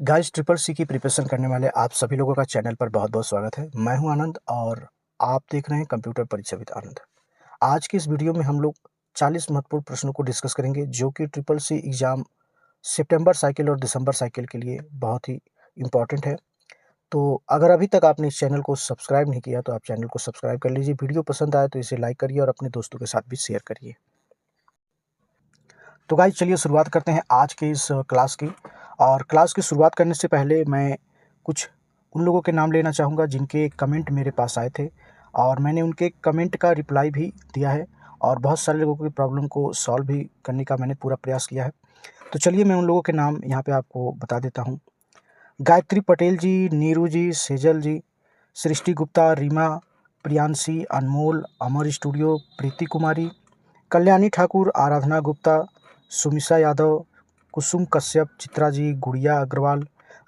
Guys triple C की preparation करने वाले आप सभी लोगों का चैनल पर बहुत बहुत स्वागत है। मैं हूं आनंद और आप देख रहे हैं कंप्यूटर परीक्षा विद आनंद। आज की इस वीडियो में हम लोग 40 महत्वपूर्ण प्रश्नों को डिस्कस करेंगे जो कि ट्रिपल सी एग्ज़ाम सितंबर साइकिल और दिसंबर साइकिल के लिए बहुत ही इम्पोर्टेंट है। तो अगर अभी तक आपने इस चैनल को सब्सक्राइब नहीं किया तो आप चैनल को सब्सक्राइब कर लीजिए। वीडियो पसंद आए तो इसे लाइक करिए और अपने दोस्तों के साथ भी शेयर करिए। तो गाइस चलिए शुरुआत करते हैं आज के इस क्लास की। और क्लास की शुरुआत करने से पहले मैं कुछ उन लोगों के नाम लेना चाहूँगा जिनके कमेंट मेरे पास आए थे और मैंने उनके कमेंट का रिप्लाई भी दिया है और बहुत सारे लोगों की प्रॉब्लम को सॉल्व भी करने का मैंने पूरा प्रयास किया है। तो चलिए मैं उन लोगों के नाम यहाँ पे आपको बता देता हूँ। गायत्री पटेल जी, नीरू जी, सेजल जी, सृष्टि गुप्ता, रीमा, प्रियांशी, अनमोल, अमर स्टूडियो, प्रीति कुमारी, कल्याणी ठाकुर, आराधना गुप्ता, सुमिषा यादव, कुसुम कश्यप, चित्रा जी, गुड़िया अग्रवाल,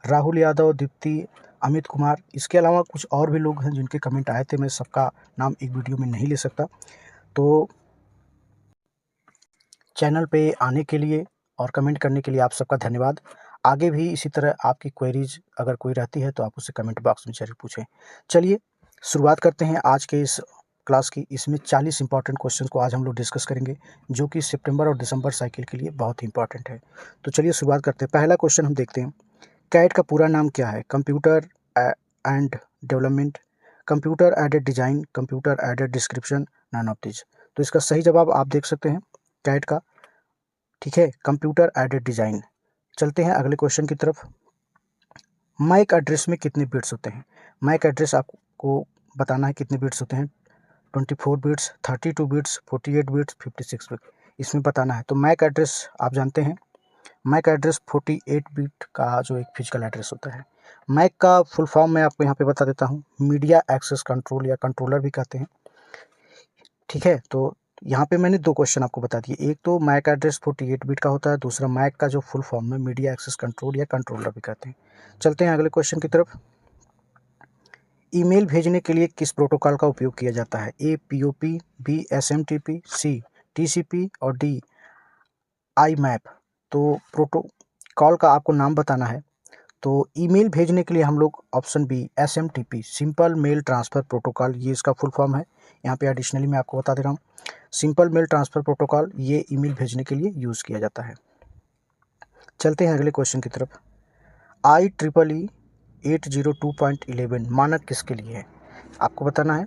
राहुल यादव, दीप्ति, अमित कुमार। इसके अलावा कुछ और भी लोग हैं जिनके कमेंट आए थे। मैं सबका नाम एक वीडियो में नहीं ले सकता। तो चैनल पे आने के लिए और कमेंट करने के लिए आप सबका धन्यवाद। आगे भी इसी तरह आपकी क्वेरीज अगर कोई रहती है तो आप उसे कमेंट बॉक्स में ज़रूर पूछें। चलिए शुरुआत करते हैं आज के इस क्लास की। इसमें 40 इंपॉर्टेंट क्वेश्चन को आज हम लोग डिस्कस करेंगे जो कि सितंबर और दिसंबर साइकिल के लिए बहुत ही इंपॉर्टेंट है। तो चलिए शुरुआत करते हैं। पहला क्वेश्चन हम देखते हैं। कैट का पूरा नाम क्या है? Computer and development, computer aided design, computer aided description, none of this. तो इसका सही जवाब आप देख सकते हैं कैट का, ठीक है, कंप्यूटर एडेड डिजाइन। चलते हैं अगले क्वेश्चन की तरफ। मैक एड्रेस में कितने बिट्स होते हैं? मैक एड्रेस आपको बताना है कितने बिट्स होते हैं। 24 बिट्स, 32 बिट्स, 48 बिट्स, 56 बिट्स, इसमें बताना है। तो मैक एड्रेस आप जानते हैं, मैक एड्रेस 48 बिट का जो एक फिजिकल एड्रेस होता है। मैक का फुल फॉर्म मैं आपको यहाँ पे बता देता हूँ, मीडिया एक्सेस कंट्रोल या कंट्रोलर भी कहते हैं, ठीक है। तो यहाँ पे मैंने दो क्वेश्चन आपको बता दिए। एक तो मैक एड्रेस 48 बिट का होता है, दूसरा मैक का जो फुल फॉर्म है मीडिया एक्सेस कंट्रोल या कंट्रोलर भी कहते हैं। चलते हैं अगले क्वेश्चन की तरफ। ईमेल भेजने के लिए किस प्रोटोकॉल का उपयोग किया जाता है? ए पीओपी, बी एसएमटीपी, सी टीसीपी और डी आईमैप। तो प्रोटोकॉल का आपको नाम बताना है। तो ईमेल भेजने के लिए हम लोग option B SMTP, simple mail transfer protocol, ये इसका फुल फॉर्म है। यहाँ पे एडिशनली मैं आपको बता दे रहा हूँ, सिंपल मेल ट्रांसफ़र प्रोटोकॉल ये ईमेल भेजने के लिए यूज़ किया जाता है। चलते हैं अगले क्वेश्चन की तरफ। IEEE 802.11 मानक किसके लिए है? आपको बताना है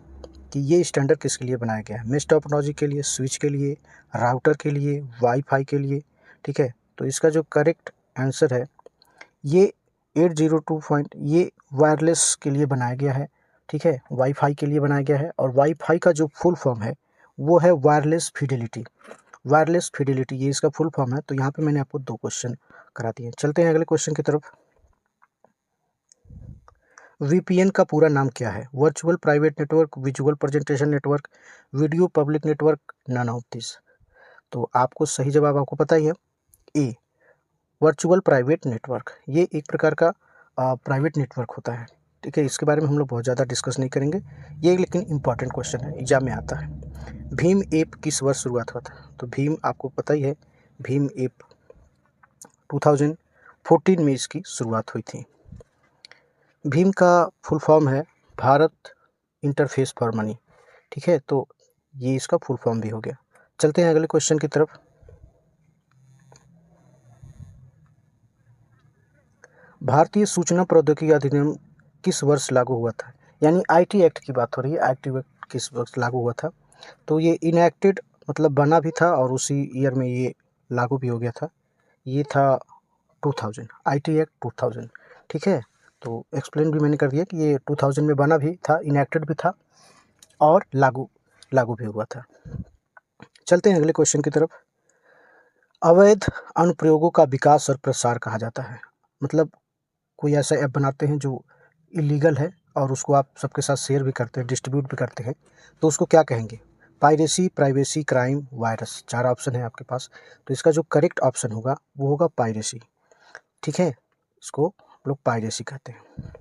कि ये स्टैंडर्ड किसके लिए बनाया गया है। मेश टोपोलॉजी के लिए, स्विच के लिए, राउटर के लिए, वाईफाई के लिए, ठीक है। तो इसका जो करेक्ट आंसर है ये 802 पॉइंट, ये वायरलेस के लिए बनाया गया है, ठीक है, वाईफाई के लिए बनाया गया है। और वाईफाई का जो फुल फॉर्म है वो है वायरलेस फिडेलिटी। वायरलेस फिडेलिटी ये इसका फुल फॉर्म है। तो यहाँ पे मैंने आपको दो क्वेश्चन करा दिए। चलते हैं अगले क्वेश्चन की तरफ। वीपीएन का पूरा नाम क्या है? Virtual private network, visual presentation network, video public network, none of this. तो आपको सही जवाब आपको पता ही है, ए वर्चुअल प्राइवेट नेटवर्क। ये एक प्रकार का प्राइवेट नेटवर्क होता है, ठीक है। इसके बारे में हम लोग बहुत ज़्यादा डिस्कस नहीं करेंगे, ये लेकिन इंपॉर्टेंट क्वेश्चन है, एग्जाम में आता है। भीम ऐप किस वर्ष शुरुआत हुआ था? तो भीम आपको पता ही है, भीम ऐप 2014 में इसकी शुरुआत हुई थी। भीम का फुल फॉर्म है भारत इंटरफेस फॉर मनी, ठीक है। तो ये इसका फुल फॉर्म भी हो गया। चलते हैं अगले क्वेश्चन की तरफ। भारतीय सूचना प्रौद्योगिकी अधिनियम किस वर्ष लागू हुआ था? यानी आईटी एक्ट की बात हो रही है, आईटी एक्ट किस वर्ष लागू हुआ था? तो ये इनएक्टेड मतलब बना भी था और उसी ईयर में ये लागू भी हो गया था। ये था 2000, आईटी एक्ट 2000, ठीक है। तो एक्सप्लेन भी मैंने कर दिया कि ये 2000 में बना भी था, इनएक्टेड भी था और लागू भी हुआ था। चलते हैं अगले क्वेश्चन की तरफ। अवैध अनुप्रयोगों का विकास और प्रसार कहा जाता है। मतलब कोई ऐसा ऐप बनाते हैं जो इलीगल है और उसको आप सबके साथ शेयर भी करते हैं, डिस्ट्रीब्यूट भी करते हैं, तो उसको क्या कहेंगे? Piracy, privacy, crime, virus. 4 option है आपके पास। तो इसका जो करेक्ट ऑप्शन होगा वो होगा पायरेसी, ठीक है। इसको लोग पायरेसी कहते हैं।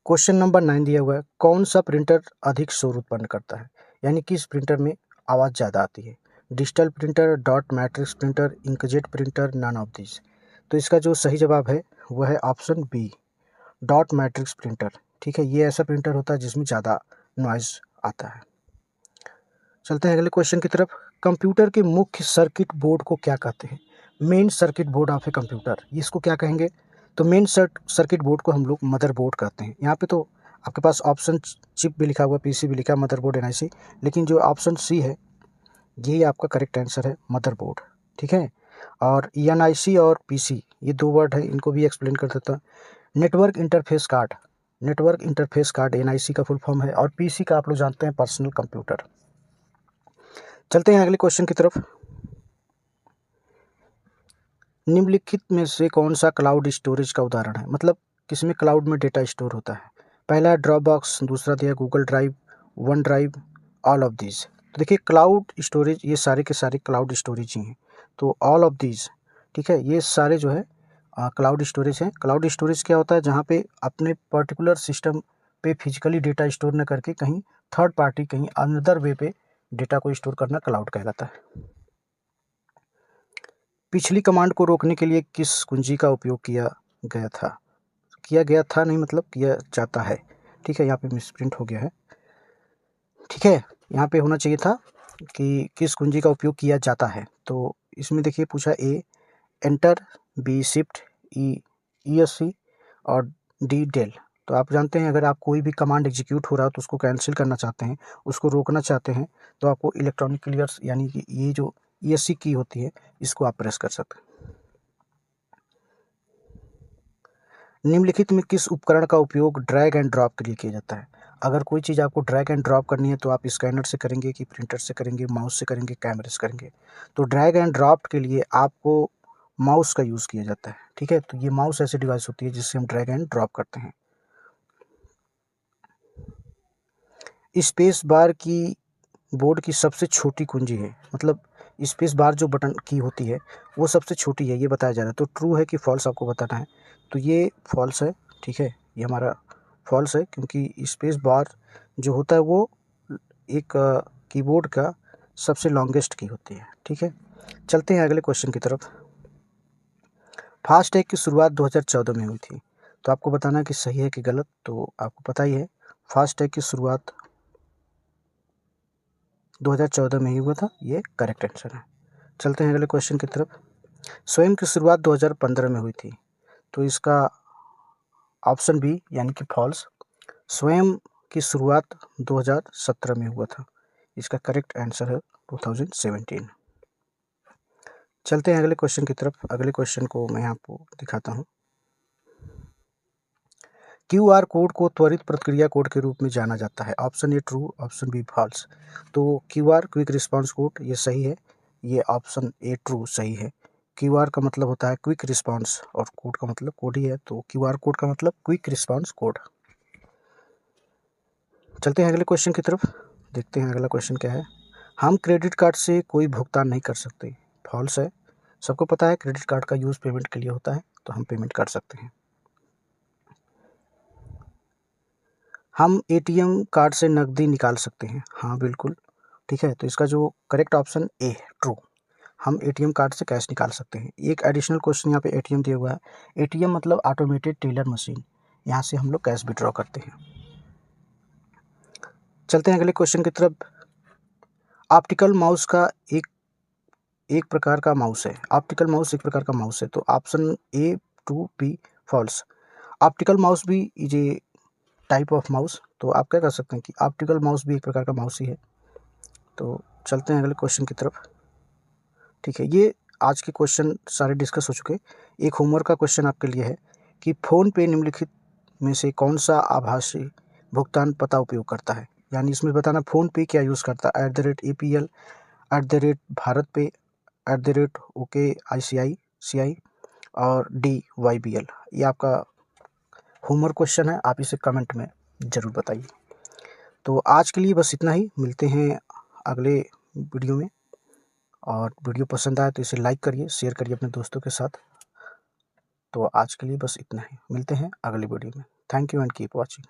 क्वेश्चन नंबर 9 दिया हुआ है, कौन सा प्रिंटर अधिक शोर उत्पन्न करता है? यानी किस प्रिंटर में आवाज़ ज़्यादा आती है? Digital printer, dot matrix printer, inkjet printer, none of this. तो इसका जो सही जवाब है वो है option B, dot matrix printer. ठीक है, ये ऐसा प्रिंटर होता है जिसमें ज़्यादा नॉइज़ आता है। चलते हैं अगले क्वेश्चन की तरफ। कंप्यूटर के मुख्य सर्किट बोर्ड को क्या कहते हैं? Main circuit board of a computer, इसको क्या कहेंगे? तो मेन सर्किट बोर्ड को हम लोग मदरबोर्ड कहते हैं। यहाँ पे तो आपके पास ऑप्शन चिप भी लिखा हुआ, पीसी भी लिखा है, मदरबोर्ड एनआईसी, लेकिन जो ऑप्शन सी है यही आपका करेक्ट आंसर है, मदरबोर्ड। ठीक है, और एनआईसी और पीसी ये दो वर्ड है, इनको भी एक्सप्लेन कर देता हूँ। Network interface card, network interface card NIC का फुल फॉर्म है, और पीसी का आप लोग जानते हैं पर्सनल कंप्यूटर। चलते हैं अगले क्वेश्चन की तरफ। निम्नलिखित में से कौन सा क्लाउड स्टोरेज का उदाहरण है? मतलब किसमें क्लाउड में डेटा स्टोर होता है? पहला है ड्रॉप बॉक्स, दूसरा दिया Google drive, one drive, all of these. तो देखिए क्लाउड स्टोरेज ये सारे के सारे क्लाउड स्टोरेज ही हैं, तो ऑल ऑफ दीज, ठीक है, ये सारे जो है क्लाउड स्टोरेज हैं। क्लाउड स्टोरेज क्या होता है? जहाँ पे अपने पर्टिकुलर सिस्टम पे फिजिकली डेटा स्टोर न करके कहीं थर्ड पार्टी, कहीं अनदर वे पे डेटा को स्टोर करना क्लाउड कहलाता है। पिछली कमांड को रोकने के लिए किस कुंजी का उपयोग किया गया था? किया गया था नहीं, मतलब किया जाता है। ठीक है, यहाँ पे मिसप्रिंट हो गया है। ठीक है, यहाँ पे होना चाहिए था कि किस कुंजी का उपयोग किया जाता है। तो इसमें देखिए पूछा ए एंटर, बी शिफ्ट, ई ESC और डी डेल। तो आप जानते हैं अगर आप कोई भी कमांड एग्जीक्यूट हो रहा है तो उसको कैंसिल करना चाहते हैं, उसको रोकना चाहते हैं, तो आपको इलेक्ट्रॉनिक क्लियर्स यानी कि ये जो ESC की होती है इसको आप प्रेस कर सकते हैं। निम्नलिखित में किस उपकरण का उपयोग ड्रैग एंड ड्रॉप के लिए किया जाता है? अगर कोई चीज़ आपको ड्रैग एंड ड्रॉप करनी है तो आप स्कैनर से करेंगे कि प्रिंटर से करेंगे, माउस से करेंगे, कैमरे से करेंगे? तो ड्रैग एंड ड्रॉप के लिए आपको माउस का यूज़ किया जाता है। ठीक है, तो ये माउस ऐसी डिवाइस होती है जिससे हम ड्रैग एंड ड्रॉप करते हैं। स्पेस बार की बोर्ड की सबसे छोटी कुंजी है, मतलब स्पेस बार जो बटन की होती है वो सबसे छोटी है, ये बताया जा रहा है। तो ट्रू है कि फॉल्स आपको बताना है। तो ये फॉल्स है। ठीक है, ये हमारा फॉल्स है, क्योंकि स्पेस बार जो होता है वो एक कीबोर्ड का सबसे लॉन्गेस्ट की होती है। ठीक है, चलते हैं अगले क्वेश्चन की तरफ। फास्टैग की शुरुआत 2014 में हुई थी, तो आपको बताना है कि सही है कि गलत। तो आपको पता ही है फास्टैग की शुरुआत 2014 में ही हुआ था, ये करेक्ट आंसर है। चलते हैं अगले क्वेश्चन की तरफ। स्वयं की शुरुआत 2015 में हुई थी, तो इसका ऑप्शन बी यानी कि फॉल्स। स्वयं की शुरुआत 2017 में हुआ था, इसका करेक्ट आंसर है 2017। चलते हैं अगले क्वेश्चन की तरफ। अगले क्वेश्चन को मैं आपको दिखाता हूँ। QR कोड को त्वरित प्रतिक्रिया कोड के रूप में जाना जाता है। Option A true, option B false. तो QR क्विक रिस्पांस कोड ये सही है, ये ऑप्शन ए ट्रू सही है। QR का मतलब होता है क्विक रिस्पांस और कोड का मतलब कोड ही है, तो QR कोड का मतलब क्विक रिस्पांस कोड। चलते हैं अगले क्वेश्चन की तरफ, देखते हैं अगला क्वेश्चन क्या है। हम क्रेडिट कार्ड से कोई भुगतान नहीं कर सकते, फॉल्स है। सबको पता है क्रेडिट कार्ड का यूज़ पेमेंट के लिए होता है, तो हम पेमेंट कर सकते हैं। हम ATM कार्ड से नकदी निकाल सकते हैं, हाँ बिल्कुल। ठीक है, तो इसका जो करेक्ट ऑप्शन ए है, ट्रू। हम ATM कार्ड से कैश निकाल सकते हैं। एक एडिशनल क्वेश्चन यहाँ पे ATM दिया हुआ है। ATM मतलब ऑटोमेटेड टेलर मशीन, यहाँ से हम लोग कैश विड्रॉ करते हैं। चलते हैं अगले क्वेश्चन की तरफ। ऑप्टिकल माउस का एक प्रकार का माउस है, ऑप्टिकल माउस एक प्रकार का माउस है, तो option A to be false. Optical mouse भी is a type of mouse, तो आप क्या कर सकते हैं कि ऑप्टिकल माउस भी एक प्रकार का माउस ही है। तो चलते हैं अगले क्वेश्चन की तरफ। ठीक है, ये आज के क्वेश्चन सारे डिस्कस हो चुके। एक होमवर्क का क्वेश्चन आपके लिए है कि फ़ोन पे निम्नलिखित में से कौन सा आभासी भुगतान पता उपयोग करता है? यानी इसमें बताना फ़ोन पे क्या यूज़ करता है। @APL, भारत पे, @OKICI और DYBL। ये आपका होमवर्क क्वेश्चन है, आप इसे कमेंट में ज़रूर बताइए। तो आज के लिए बस इतना ही, मिलते हैं अगले वीडियो में। और वीडियो पसंद आए तो इसे लाइक करिए, शेयर करिए अपने दोस्तों के साथ। तो आज के लिए बस इतना ही, मिलते हैं अगली वीडियो में। Thank you and keep watching.